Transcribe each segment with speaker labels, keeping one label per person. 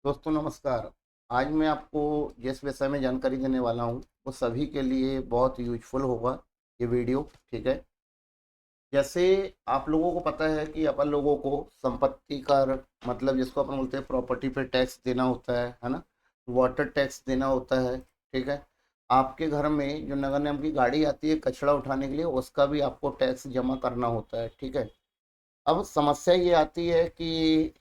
Speaker 1: दोस्तों नमस्कार। आज मैं आपको जिस विषय में जानकारी देने वाला हूँ वो सभी के लिए बहुत यूजफुल होगा ये वीडियो। ठीक है। जैसे आप लोगों को पता है कि अपन लोगों को संपत्ति कर मतलब जिसको अपन बोलते हैं प्रॉपर्टी पे टैक्स देना होता है ना। वाटर टैक्स देना होता है। ठीक है। आपके घर में जो नगर निगम की गाड़ी आती है कचरा उठाने के लिए उसका भी आपको टैक्स जमा करना होता है। ठीक है। अब समस्या ये आती है कि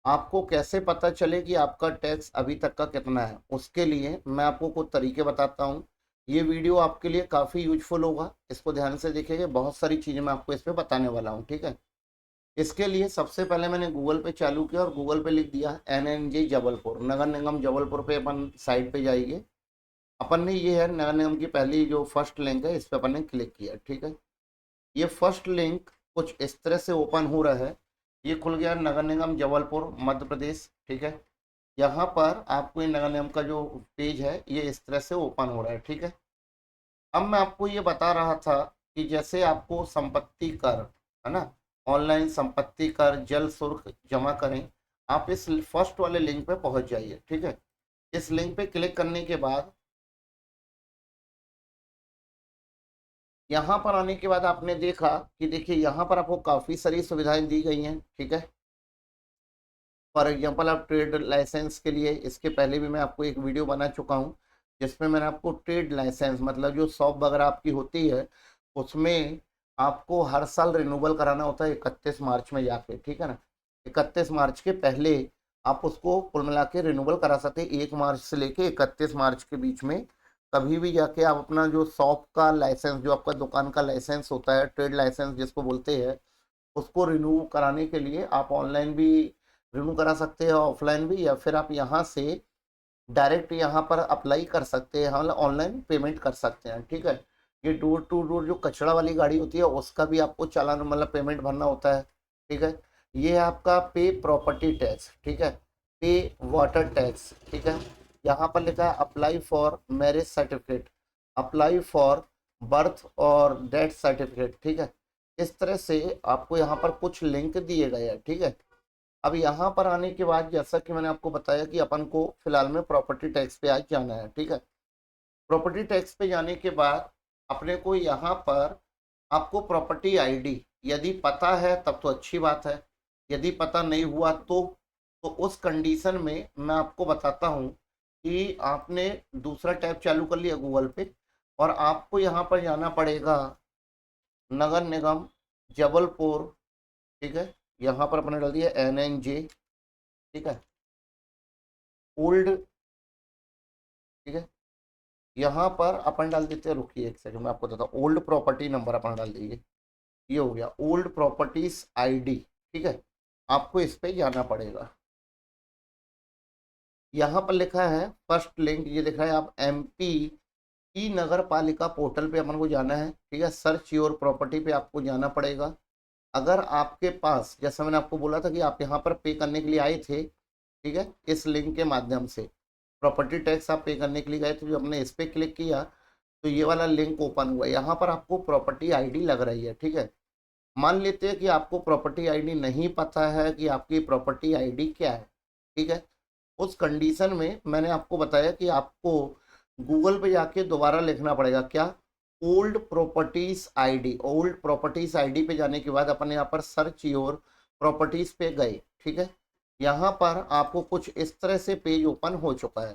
Speaker 1: आपको कैसे पता चले कि आपका टैक्स अभी तक का कितना है। उसके लिए मैं आपको कुछ तरीके बताता हूँ। ये वीडियो आपके लिए काफ़ी यूजफुल होगा, इसको ध्यान से देखिएगा। बहुत सारी चीज़ें मैं आपको इस पे बताने वाला हूँ। ठीक है। इसके लिए सबसे पहले मैंने गूगल पे चालू किया और गूगल पे लिख दिया NNG जबलपुर, नगर निगम जबलपुर पे अपन साइट पे जाइए। अपन ने ये है नगर निगम की पहली जो फर्स्ट लिंक है इस पर अपन ने क्लिक किया। ठीक है। ये फर्स्ट लिंक कुछ इस तरह से ओपन हो रहा है। ये खुल गया नगर निगम जबलपुर मध्य प्रदेश। ठीक है। यहाँ पर आपको ये नगर निगम का जो पेज है ये इस तरह से ओपन हो रहा है। ठीक है। अब मैं आपको ये बता रहा था कि जैसे आपको संपत्ति कर है ना, ऑनलाइन संपत्ति कर जल शुल्क जमा करें। आप इस फर्स्ट वाले लिंक पे पहुंच जाइए। ठीक है। इस लिंक पे क्लिक करने के बाद यहाँ पर आने के बाद आपने देखा कि देखिए यहाँ पर आपको काफ़ी सारी सुविधाएं दी गई हैं। ठीक है। फॉर एग्जांपल आप ट्रेड लाइसेंस के लिए इसके पहले भी मैं आपको एक वीडियो बना चुका हूँ जिसमें मैंने आपको ट्रेड लाइसेंस मतलब जो शॉप वगैरह आपकी होती है उसमें आपको हर साल रिन्यूअल कराना होता है 31 मार्च में जाके। ठीक है ना। 31 मार्च के पहले आप उसको कुल मिला के रिन्यूअल करा सकते हैं। 1 मार्च से लेके 31 मार्च के बीच में कभी भी जाके आप अपना जो शॉप का लाइसेंस जो आपका दुकान का लाइसेंस होता है ट्रेड लाइसेंस जिसको बोलते हैं उसको रिन्यू कराने के लिए आप ऑनलाइन भी रिन्यू करा सकते हैं ऑफलाइन भी, या फिर आप यहाँ से डायरेक्ट यहाँ पर अप्लाई कर सकते हैं, मतलब ऑनलाइन पेमेंट कर सकते हैं। ठीक है। ये डोर टू डोर जो कचरा वाली गाड़ी होती है उसका भी आपको चालान मतलब पेमेंट भरना होता है। ठीक है। ये है आपका पे प्रॉपर्टी टैक्स। ठीक है। पे वाटर टैक्स। ठीक है। यहाँ पर लिखा है apply for marriage certificate, apply for birth और डेथ सर्टिफिकेट। ठीक है। इस तरह से आपको यहाँ पर कुछ लिंक दिए गए हैं। ठीक है। अब यहाँ पर आने के बाद जैसा कि मैंने आपको बताया कि अपन को फिलहाल में प्रॉपर्टी टैक्स पे आज जाना है। ठीक है। प्रॉपर्टी टैक्स पे जाने के बाद अपने को यहाँ पर आपको प्रॉपर्टी आईडी यदि पता है तब तो अच्छी बात है, यदि पता नहीं हुआ तो उस कंडीशन में मैं आपको बताता हूँ कि आपने दूसरा टैब चालू कर लिया गूगल पे और आपको यहाँ पर जाना पड़ेगा नगर निगम जबलपुर। ठीक है। यहाँ पर अपने डाल दिया NNJ। ठीक है। ओल्ड। ठीक है। यहाँ पर अपन डाल देते हैं, रुकिए एक सेकंड मैं आपको बताता हूँ। ओल्ड प्रॉपर्टी नंबर अपन डाल दीजिए। ये हो गया ओल्ड प्रॉपर्टीज आईडी। ठीक है। आपको इस पे जाना पड़ेगा। यहाँ पर लिखा है फर्स्ट लिंक, ये लिखा है आप MP ई नगर पालिका पोर्टल पे अपन को जाना है। ठीक है। सर्च योर प्रॉपर्टी पे आपको जाना पड़ेगा। अगर आपके पास जैसा मैंने आपको बोला था कि आप यहाँ पर पे करने के लिए आए थे, ठीक है, इस लिंक के माध्यम से प्रॉपर्टी टैक्स आप पे करने के लिए गए, तो जो हमने इस पर क्लिक किया तो ये वाला लिंक ओपन हुआ। यहाँ पर आपको प्रॉपर्टी आईडी लग रही है। ठीक है। मान लेते हैं कि आपको प्रॉपर्टी आईडी नहीं पता है कि आपकी प्रॉपर्टी आईडी क्या है। ठीक है। उस कंडीशन में मैंने आपको बताया कि आपको गूगल पे जाके दोबारा लिखना पड़ेगा क्या, old properties ID. Old properties ID पे जाने के बाद अपन यहाँ पर सर्च योर प्रॉपर्टीज पे गए। ठीक है। यहाँ पर आपको कुछ इस तरह से पेज ओपन हो चुका है।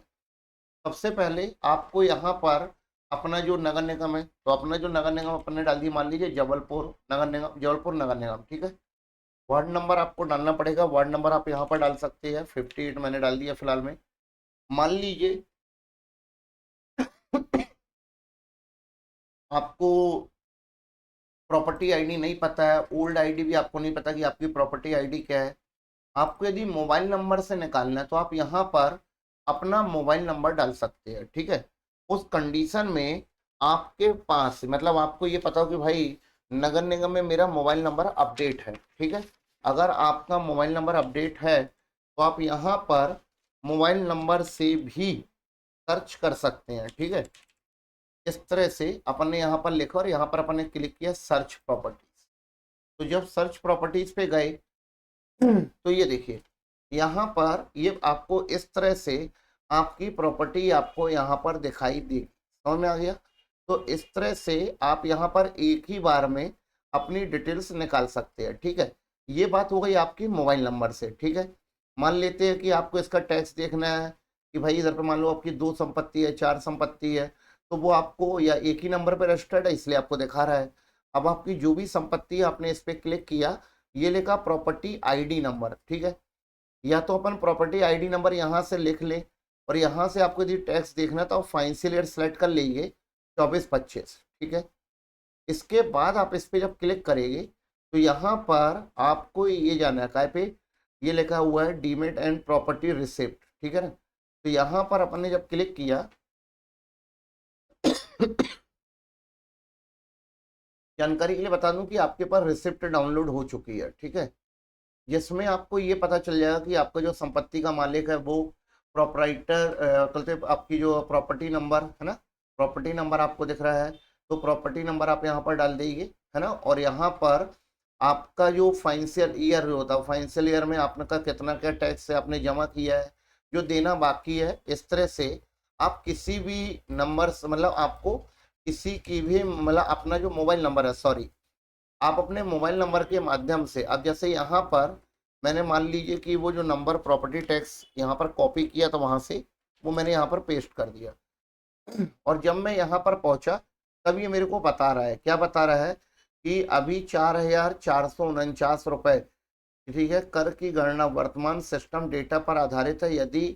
Speaker 1: सबसे पहले आपको यहाँ पर अपना जो नगर निगम है, तो अपना जो नगर निगम अपन ने डाल दिया, मान लीजिए जबलपुर नगर निगम, जबलपुर नगर निगम। ठीक है। वार्ड नंबर आपको डालना पड़ेगा। वार्ड नंबर आप यहाँ पर डाल सकते हैं 58 मैंने डाल दिया फिलहाल में। मान लीजिए आपको प्रॉपर्टी आईडी नहीं पता है, ओल्ड आईडी भी आपको नहीं पता कि आपकी प्रॉपर्टी आईडी क्या है। आपको यदि मोबाइल नंबर से निकालना है तो आप यहाँ पर अपना मोबाइल नंबर डाल सकते हैं। ठीक है। उस कंडीशन में आपके पास मतलब आपको ये पता हो कि भाई नगर निगम में मेरा मोबाइल नंबर अपडेट है। ठीक है। अगर आपका मोबाइल नंबर अपडेट है तो आप यहाँ पर मोबाइल नंबर से भी सर्च कर सकते हैं। ठीक है। इस तरह से अपन ने यहाँ पर लिखा और यहाँ पर अपन ने क्लिक किया सर्च प्रॉपर्टीज। तो जब सर्च प्रॉपर्टीज पे गए तो ये देखिए यहाँ पर ये आपको इस तरह से आपकी प्रॉपर्टी आपको यहाँ पर दिखाई देगी। समझ में आ गया? तो इस तरह से आप यहाँ पर एक ही बार में अपनी डिटेल्स निकाल सकते हैं। ठीक है, ये बात हो गई आपकी मोबाइल नंबर से। ठीक है, मान लेते हैं कि आपको इसका टैक्स देखना है कि भाई इधर पे मान लो आपकी 2 संपत्ति है, 4 संपत्ति है, तो वो आपको या एक ही नंबर पर रजिस्टर्ड है इसलिए आपको दिखा रहा है। अब आपकी जो भी संपत्ति है आपने इस पर क्लिक किया, ये लिखा प्रॉपर्टी आईडी नंबर। ठीक है, या तो अपन प्रॉपर्टी आईडी नंबर यहाँ से लिख ले, और यहाँ से आपको यदि टैक्स देखना तो आप फाइनेंशियल ईयर सेलेक्ट कर लीजिए 24-25। ठीक है, इसके बाद आप इस पे जब क्लिक करेंगे तो यहाँ पर आपको ये जाना है काय पे, ये लिखा हुआ है डीमेट एंड प्रॉपर्टी रिसिप्ट। ठीक है ना, तो यहाँ पर अपन ने जब क्लिक किया जानकारी के लिए बता दूं कि आपके पास रिसिप्ट डाउनलोड हो चुकी है। ठीक है, जिसमें आपको ये पता चल जाएगा कि आपका जो संपत्ति का मालिक है वो प्रोपराइटर कहते आपकी जो प्रॉपर्टी नंबर है ना, प्रॉपर्टी नंबर आपको दिख रहा है, तो प्रॉपर्टी नंबर आप यहाँ पर डाल देंगे, है ना। और यहाँ पर आपका जो फाइनेंशियल ईयर होता है, फाइनेंशियल ईयर में आपने का कितना क्या टैक्स है आपने जमा किया है, जो देना बाकी है, इस तरह से आप किसी भी नंबर से मतलब आपको किसी की भी मतलब अपना जो मोबाइल नंबर है, सॉरी, आप अपने मोबाइल नंबर के माध्यम से, अब जैसे यहाँ पर मैंने मान लीजिए कि वो जो नंबर प्रॉपर्टी टैक्स यहाँ पर कॉपी किया तो वहाँ से वो मैंने यहाँ पर पेस्ट कर दिया, और जब मैं यहाँ पर पहुँचा तब ये मेरे को बता रहा है, क्या बता रहा है कि अभी 4,449 रुपये, ठीक है, कर की गणना वर्तमान सिस्टम डेटा पर आधारित है। यदि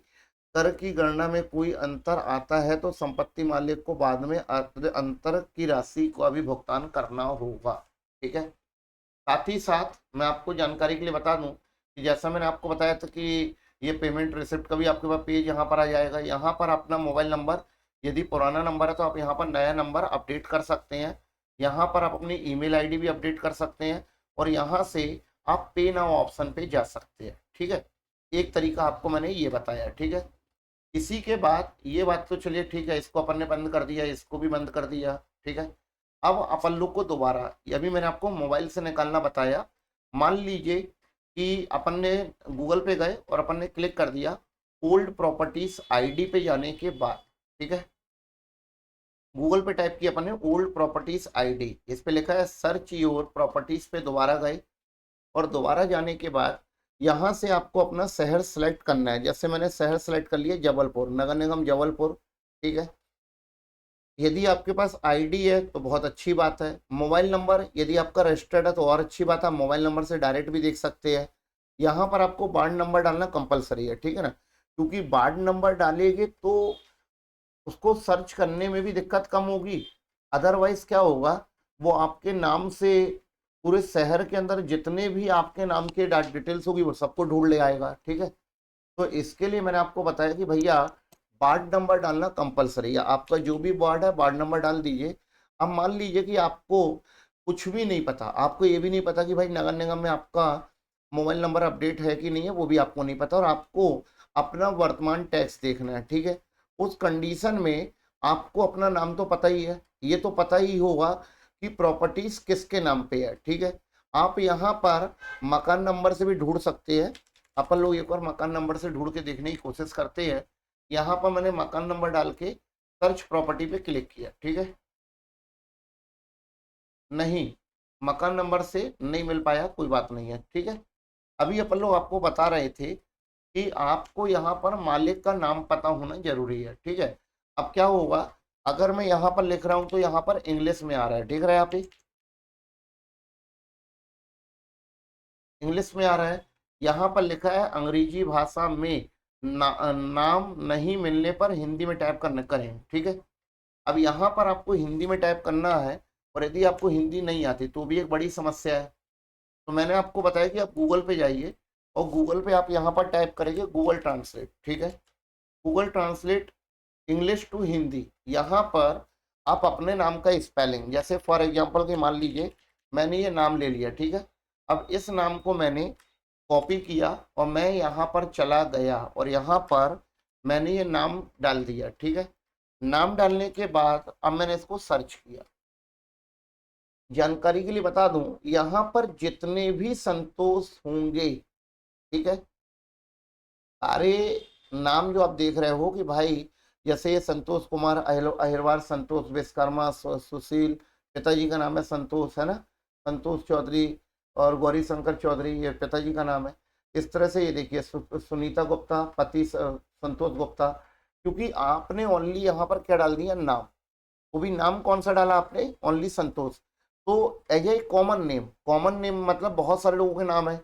Speaker 1: कर की गणना में कोई अंतर आता है तो संपत्ति मालिक को बाद में अंतर की राशि को अभी भुगतान करना होगा। ठीक है, साथ ही साथ मैं आपको जानकारी के लिए बता दूं कि जैसा मैंने आपको बताया था कि ये पेमेंट रिसिप्ट का भी आपके पास पेज यहाँ पर आ जाएगा। यहाँ पर अपना मोबाइल नंबर यदि पुराना नंबर है तो आप यहाँ पर नया नंबर अपडेट कर सकते हैं। यहाँ पर आप अपनी ईमेल आईडी भी अपडेट कर सकते हैं, और यहाँ से आप पे नाउ ऑप्शन पे जा सकते हैं। ठीक है, एक तरीका आपको मैंने ये बताया। ठीक है, इसी के बाद ये बात तो चलिए ठीक है, इसको अपन ने बंद कर दिया, इसको भी बंद कर दिया। ठीक है, अब अपन लोग को दोबारा, ये अभी मैंने आपको मोबाइल से निकालना बताया, मान लीजिए कि अपन ने गूगल पे गए और अपन ने क्लिक कर दिया ओल्ड प्रॉपर्टीज आईडी पे जाने के बाद। ठीक है, गूगल पे टाइप किया अपन ने ओल्ड प्रॉपर्टीज आईडी, इस पे लिखा है सर्च योर प्रॉपर्टीज पे दोबारा गए, और दोबारा जाने के बाद यहाँ से आपको अपना शहर सेलेक्ट करना है। जैसे मैंने शहर सेलेक्ट कर लिया जबलपुर, नगर निगम जबलपुर। ठीक है, यदि आपके पास आईडी है तो बहुत अच्छी बात है। मोबाइल नंबर यदि आपका रजिस्टर्ड है तो और अच्छी बात है, मोबाइल नंबर से डायरेक्ट भी देख सकते हैं। यहाँ पर आपको वार्ड नंबर डालना कंपलसरी है। ठीक है ना, क्योंकि वार्ड नंबर डालेंगे तो उसको सर्च करने में भी दिक्कत कम होगी। अदरवाइज क्या होगा, वो आपके नाम से पूरे शहर के अंदर जितने भी आपके नाम के डिटेल्स होगी वो सबको ढूंढ ले आएगा। ठीक है, तो इसके लिए मैंने आपको बताया कि भैया वार्ड नंबर डालना कंपलसरी है। आपका जो भी वार्ड है वार्ड नंबर डाल दीजिए। अब मान लीजिए कि आपको कुछ भी नहीं पता, आपको ये भी नहीं पता कि भाई नगर निगम में आपका मोबाइल नंबर अपडेट है कि नहीं है, वो भी आपको नहीं पता, और आपको अपना वर्तमान टैक्स देखना है। ठीक है, उस कंडीशन में आपको अपना नाम तो पता ही है, ये तो पता ही होगा कि प्रॉपर्टीज किसके नाम पे है। ठीक है, आप यहाँ पर मकान नंबर से भी ढूंढ सकते हैं। अपन लोग एक बार मकान नंबर से ढूंढ के देखने की कोशिश करते हैं। यहाँ पर मैंने मकान नंबर डाल के सर्च प्रॉपर्टी पे क्लिक किया। ठीक है, नहीं, मकान नंबर से नहीं मिल पाया, कोई बात नहीं है। ठीक है, अभी अपन लोग आपको बता रहे थे कि आपको यहाँ पर मालिक का नाम पता होना जरूरी है। ठीक है, अब क्या होगा, अगर मैं यहाँ पर लिख रहा हूँ तो यहाँ पर इंग्लिश में आ रहा है, ठीक है, यहाँ पे इंग्लिश में आ रहा है। यहाँ पर लिखा है अंग्रेजी भाषा में नाम नहीं मिलने पर हिंदी में टाइप करना करें। ठीक है, अब यहाँ पर आपको हिंदी में टाइप करना है, और यदि आपको हिंदी नहीं आती तो भी एक बड़ी समस्या है। तो मैंने आपको बताया कि आप गूगल पे जाइए, और गूगल पे आप यहाँ पर टाइप करेंगे गूगल ट्रांसलेट। ठीक है, Google translate English to Hindi, यहाँ पर आप अपने नाम का स्पेलिंग, जैसे फॉर एग्जांपल के मान लीजिए मैंने ये नाम ले लिया। ठीक है, अब इस नाम को मैंने कॉपी किया और मैं यहाँ पर चला गया, और यहाँ पर मैंने ये नाम डाल दिया। ठीक है, नाम डालने के बाद अब मैंने इसको सर्च किया। जानकारी के लिए बता दूं, यहाँ पर जितने भी संतोष होंगे, ठीक है, अरे नाम जो आप देख रहे हो कि भाई, जैसे ये संतोष कुमार अहिरवार, संतोष विश्वकर्मा, सुशील, पिताजी का नाम है संतोष, है ना, संतोष चौधरी, और गौरी शंकर चौधरी ये पिताजी का नाम है। इस तरह से ये देखिए सुनीता गुप्ता, पति संतोष गुप्ता। क्योंकि आपने ओनली यहाँ पर क्या डाल दिया, नाम, वो भी नाम कौन सा डाला आपने, ओनली संतोष। तो as a common name, common name मतलब बहुत सारे लोगों के नाम है।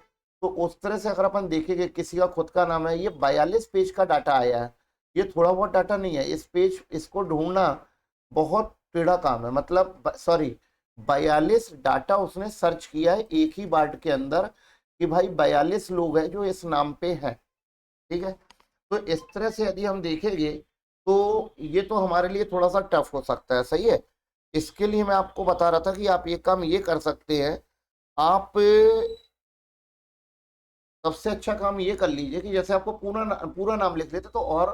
Speaker 1: तो उस तरह से अगर अपन देखेंगे किसी का खुद का नाम है, ये 42 पेज का डाटा आया है, ये थोड़ा बहुत डाटा नहीं है। इस पेज इसको ढूंढना बहुत टेढ़ा काम है, मतलब सॉरी 42 डाटा उसने सर्च किया है एक ही बार के अंदर, कि भाई 42 लोग हैं जो इस नाम पे हैं। ठीक है, तो इस तरह से यदि हम देखेंगे तो ये तो हमारे लिए थोड़ा सा टफ हो सकता है, सही है। इसके लिए मैं आपको बता रहा था कि आप ये काम ये कर सकते हैं। आप सबसे अच्छा काम ये कर लीजिए कि जैसे आपको पूरा नाम लिख लेते तो और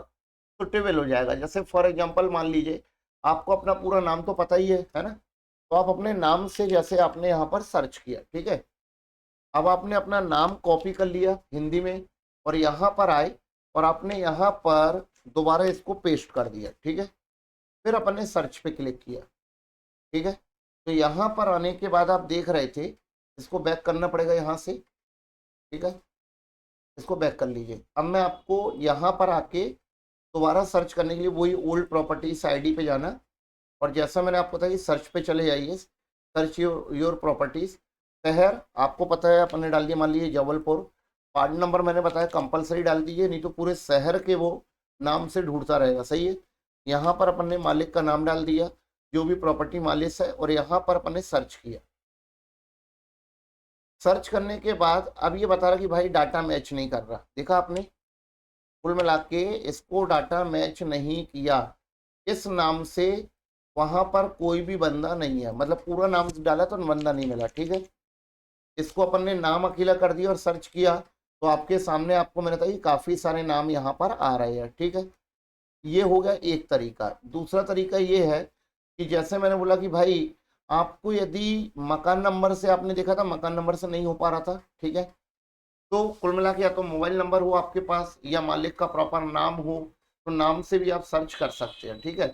Speaker 1: सुटेबल हो जाएगा। जैसे फॉर एग्जांपल मान लीजिए आपको अपना पूरा नाम तो पता ही है ना, तो आप अपने नाम से जैसे आपने यहाँ पर सर्च किया, ठीक है, अब आपने अपना नाम कॉपी कर लिया हिंदी में, और यहाँ पर आए और आपने यहाँ पर दोबारा इसको पेस्ट कर दिया, ठीक है, फिर अपन ने सर्च पे क्लिक किया, ठीक है। तो यहाँ पर आने के बाद आप देख रहे थे, इसको बैक करना पड़ेगा यहाँ से, ठीक है, इसको बैक कर लीजिए। अब मैं आपको यहाँ पर आके दोबारा सर्च करने के लिए वही ओल्ड प्रॉपर्टीज आईडी पे जाना, और जैसा मैंने आपको बताया कि सर्च पे चले जाइए, सर्च योर प्रॉपर्टीज। शहर आपको पता है अपन ने डाल दिया, मान लीजिए जबलपुर। वार्ड नंबर मैंने बताया कंपलसरी डाल दीजिए, नहीं तो पूरे शहर के वो नाम से ढूंढता रहेगा, सही है। यहाँ पर अपन ने मालिक का नाम डाल दिया, जो भी प्रॉपर्टी मालिक है, और यहाँ पर अपन ने सर्च किया। सर्च करने के बाद अब ये बता रहा कि भाई डाटा मैच नहीं कर रहा, देखा आपने, कुल मिला के इसको डाटा मैच नहीं किया, इस नाम से वहां पर कोई भी बंदा नहीं है, मतलब पूरा नाम डाला तो बंदा नहीं मिला, ठीक है। इसको अपन ने नाम अकेला कर दिया और सर्च किया, तो आपके सामने आपको मैंने बताया काफी सारे नाम यहाँ पर आ रहे हैं, ठीक है। ये हो गया एक तरीका। दूसरा तरीका ये है कि जैसे मैंने बोला कि भाई आपको यदि मकान नंबर से, आपने देखा था मकान नंबर से नहीं हो पा रहा था, ठीक है, तो कुल मिला के या तो मोबाइल नंबर हो आपके पास या मालिक का प्रॉपर नाम हो, तो नाम से भी आप सर्च कर सकते हैं, ठीक है।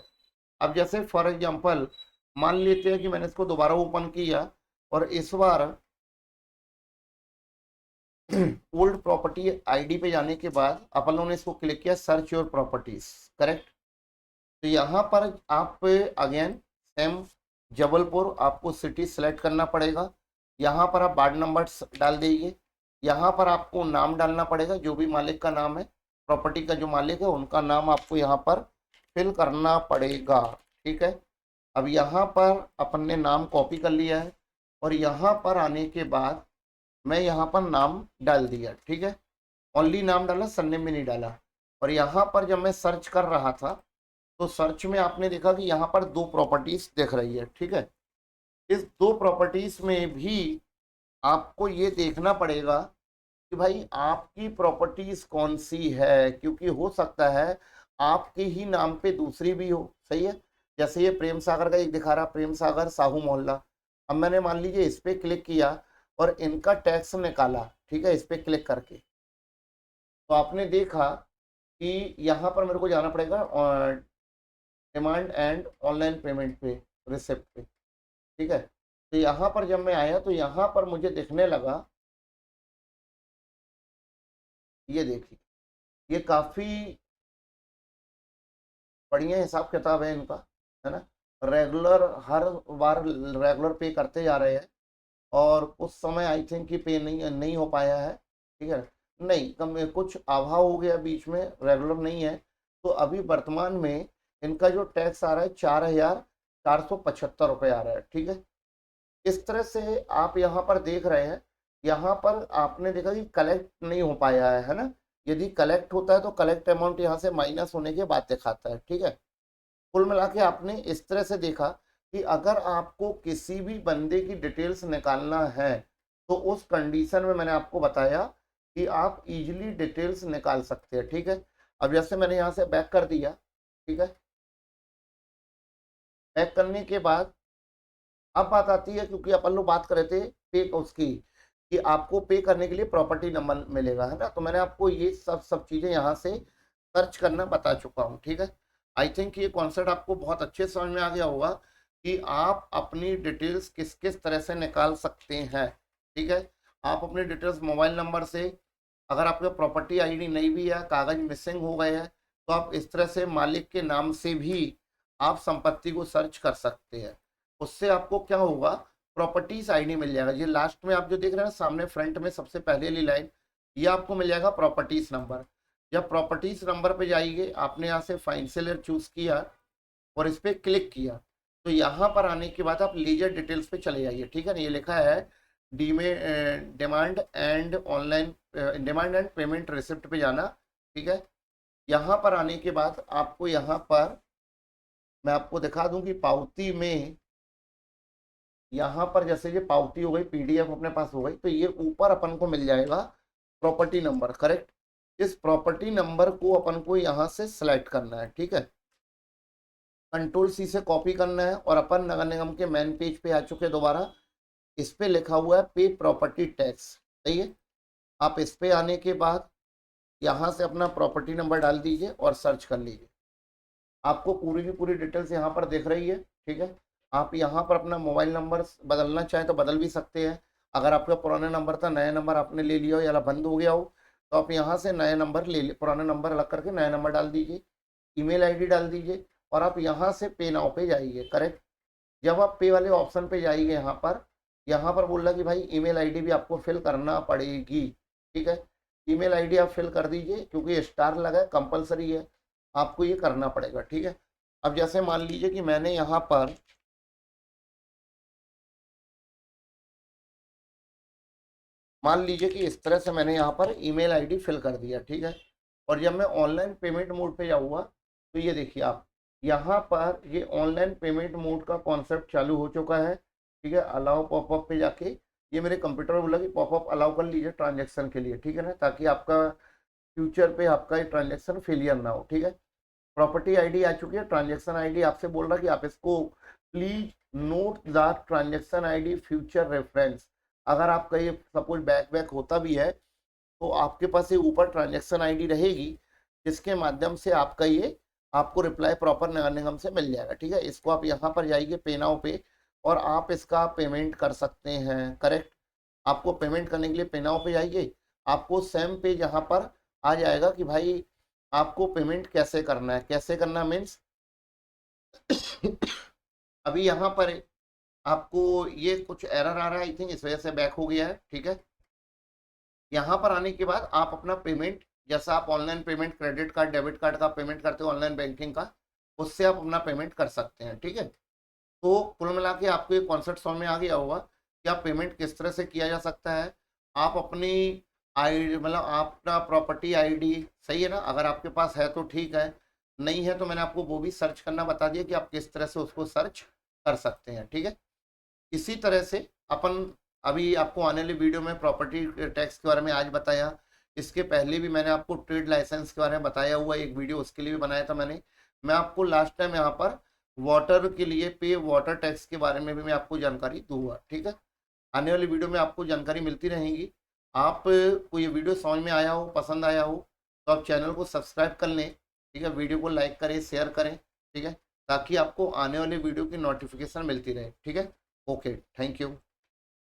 Speaker 1: अब जैसे फॉर एग्जांपल मान लेते हैं कि मैंने इसको दोबारा ओपन किया, और इस बार ओल्ड प्रॉपर्टी आईडी पे जाने के बाद अपन लोगों ने इसको क्लिक किया, सर्च योर प्रॉपर्टीज, करेक्ट। तो यहाँ पर आप अगेन सेम जबलपुर आपको सिटी सेलेक्ट करना पड़ेगा, यहाँ पर आप वार्ड नंबर डाल दीजिए, यहाँ पर आपको नाम डालना पड़ेगा, जो भी मालिक का नाम है, प्रॉपर्टी का जो मालिक है उनका नाम आपको यहाँ पर फिल करना पड़ेगा, ठीक है। अब यहाँ पर अपन ने नाम कॉपी कर लिया है, और यहाँ पर आने के बाद मैं यहाँ पर नाम डाल दिया, ठीक है, ओनली नाम डाला, सरनेम में नहीं डाला। और यहाँ पर जब मैं सर्च कर रहा था तो सर्च में आपने देखा कि यहाँ पर दो प्रॉपर्टीज दिख रही है, ठीक है। इस दो प्रॉपर्टीज में भी आपको ये देखना पड़ेगा कि भाई आपकी प्रॉपर्टीज कौन सी है, क्योंकि हो सकता है आपके ही नाम पे दूसरी भी हो, सही है। जैसे ये प्रेम सागर का एक दिखा रहा, प्रेम सागर साहू मोहल्ला। अब मैंने मान लीजिए इस पे क्लिक किया और इनका टैक्स निकाला, ठीक है, इस पे क्लिक करके, तो आपने देखा कि यहाँ पर मेरे को जाना पड़ेगा डिमांड एंड ऑनलाइन पेमेंट पे, रिसिप्ट पे, ठीक है। तो यहाँ पर जब मैं आया तो यहाँ पर मुझे दिखने लगा, ये देखिए, ये काफ़ी बढ़िया हिसाब किताब है इनका, है ना। रेगुलर हर बार रेगुलर पे करते जा रहे हैं, और उस समय आई थिंक कि पे नहीं नहीं हो पाया है, ठीक है, नहीं कम कुछ अभाव हो गया बीच में, रेगुलर नहीं है। तो अभी वर्तमान में इनका जो टैक्स आ रहा है 4,475 रुपये आ रहा है, ठीक है। इस तरह से आप यहाँ पर देख रहे हैं, यहाँ पर आपने देखा कि कलेक्ट नहीं हो पाया है ना। यदि कलेक्ट होता है तो कलेक्ट अमाउंट यहाँ से माइनस होने के बाद दिखाता है, ठीक है। कुल मिला के आपने इस तरह से देखा कि अगर आपको किसी भी बंदे की डिटेल्स निकालना है तो उस कंडीशन में मैंने आपको बताया कि आप इजीली डिटेल्स निकाल सकते हैं, ठीक है। अब जैसे मैंने यहाँ से बैक कर दिया, ठीक है, बैक करने के बाद अब बात आती है, क्योंकि अपन लोग बात कर रहे थे पे उसकी, कि आपको पे करने के लिए प्रॉपर्टी नंबर मिलेगा, है ना। तो मैंने आपको ये सब चीज़ें यहाँ से सर्च करना बता चुका हूँ, ठीक है। आई थिंक ये कॉन्सेप्ट आपको बहुत अच्छे समझ में आ गया होगा कि आप अपनी डिटेल्स किस किस तरह से निकाल सकते हैं, ठीक है। आप अपनी डिटेल्स मोबाइल नंबर से, अगर आपका प्रॉपर्टी आईडी नहीं भी है, कागज मिसिंग हो गए हैं, तो आप इस तरह से मालिक के नाम से भी आप संपत्ति को सर्च कर सकते हैं। उससे आपको क्या होगा, प्रॉपर्टीज आईडी मिल जाएगा। ये लास्ट में आप जो देख रहे हैं सामने फ्रंट में सबसे पहले वाली लाइन, ये आपको मिल जाएगा प्रॉपर्टीज नंबर। जब प्रॉपर्टीज नंबर पे जाइए, आपने यहाँ से फाइंड सेलर चूज किया और इस पर क्लिक किया, तो यहाँ पर आने के बाद आप लीजर डिटेल्स पे चले जाइए, ठीक है ना। ये लिखा है demand and online demand and payment receipt पे जाना, ठीक है। यहाँ पर आने के बाद आपको यहाँ पर मैं आपको दिखा दूं कि पावती में यहाँ पर जैसे ये पावती हो गई, पीडीएफ अपने पास हो गई, तो ये ऊपर अपन को मिल जाएगा प्रॉपर्टी नंबर, करेक्ट। इस प्रॉपर्टी नंबर को अपन को यहाँ से सिलेक्ट करना है, ठीक है। कंट्रोल सी से कॉपी करना है और अपन नगर निगम के मेन पेज पे आ चुके दोबारा। इस पे लिखा हुआ है पे प्रॉपर्टी टैक्स, सही है। आप इस पे आने के बाद यहाँ से अपना प्रॉपर्टी नंबर डाल दीजिए और सर्च कर लीजिए। आपको पूरी की पूरी डिटेल्स यहाँ पर दिख रही है, ठीक है। आप यहाँ पर अपना मोबाइल नंबर बदलना चाहें तो बदल भी सकते हैं। अगर आपका पुराना नंबर था, नया नंबर आपने ले लिया हो या बंद हो गया हो, तो आप यहाँ से नया नंबर ले पुराना नंबर अलग करके नया नंबर डाल दीजिए, ईमेल आईडी डाल दीजिए और आप यहाँ से पे नाउ पे जाइए, करेक्ट। जब आप पे वाले ऑप्शन पे जाइए, यहाँ पर बोल रहा कि भाई ईमेल आईडी भी आपको फिल करना पड़ेगी, ठीक है। ईमेल आईडी आप फिल कर दीजिए, क्योंकि स्टार लगा है, कंपलसरी है, आपको ये करना पड़ेगा, ठीक है। अब जैसे मान लीजिए कि मैंने यहाँ पर मान लीजिए कि इस तरह से मैंने यहाँ पर ईमेल आईडी फिल कर दिया, ठीक है। और जब मैं ऑनलाइन पेमेंट मोड पे जाऊँगा, तो ये देखिए आप यहाँ पर ये ऑनलाइन पेमेंट मोड का कॉन्सेप्ट चालू हो चुका है, ठीक है। अलाउ पॉपअप पे जाके ये मेरे कंप्यूटर में बोला कि पॉपअप अलाउ कर लीजिए ट्रांजेक्शन के लिए, ठीक है ना, ताकि आपका फ्यूचर पे आपका ये ट्रांजेक्शन फेलियर ना हो, ठीक है। प्रॉपर्टी आईडी आ चुकी है, ट्रांजेक्शन आईडी आपसे बोल रहा है कि आप इसको please note the transaction ID future reference. अगर आपका ये सपोज बैक होता भी है, तो आपके पास ये ऊपर ट्रांजेक्शन आईडी रहेगी, जिसके माध्यम से आपका ये आपको रिप्लाई प्रॉपर नगर निगम से मिल जाएगा, ठीक है। इसको आप यहाँ पर जाइए पे नाउ पे और आप इसका पेमेंट कर सकते हैं, करेक्ट। आपको पेमेंट करने के लिए पे नाउ पे जाइए, आपको सेम पेज यहाँ पर आ जाएगा कि भाई आपको पेमेंट कैसे करना है। कैसे करना मीन्स अभी यहाँ पर आपको ये कुछ एरर आ रहा है, आई थिंक इस वजह से बैक हो गया है, ठीक है। यहाँ पर आने के बाद आप अपना पेमेंट, जैसा आप online payment credit card debit card का पेमेंट करते हो ऑनलाइन बैंकिंग का, उससे आप अपना पेमेंट कर सकते हैं, ठीक है। तो कुल मिला के आपको ये कॉन्सेप्ट समझ में आ गया होगा कि आप पेमेंट किस तरह से किया जा सकता है। आप अपनी आई मतलब आपका प्रॉपर्टी आईडी सही है ना, अगर आपके पास है तो ठीक है, नहीं है तो मैंने आपको वो भी सर्च करना बता दिया कि आप किस तरह से उसको सर्च कर सकते हैं, ठीक है। इसी तरह से अपन अभी आपको आने वाली वीडियो में प्रॉपर्टी टैक्स के बारे में आज बताया, इसके पहले भी मैंने आपको ट्रेड लाइसेंस के बारे में बताया हुआ एक वीडियो, उसके लिए भी बनाया था मैंने। मैं आपको लास्ट टाइम यहाँ पर वाटर के लिए पे वाटर टैक्स के बारे में भी मैं आपको जानकारी दूंगा, ठीक है। आने वाली वीडियो में आपको जानकारी मिलती रहेगी। आप को ये वीडियो समझ में आया हो, पसंद आया हो, तो आप चैनल को सब्सक्राइब कर लें, ठीक है। वीडियो को लाइक करें, शेयर करें, ठीक है, ताकि आपको आने वाले वीडियो की नोटिफिकेशन मिलती रहे, ठीक है। Okay, thank you.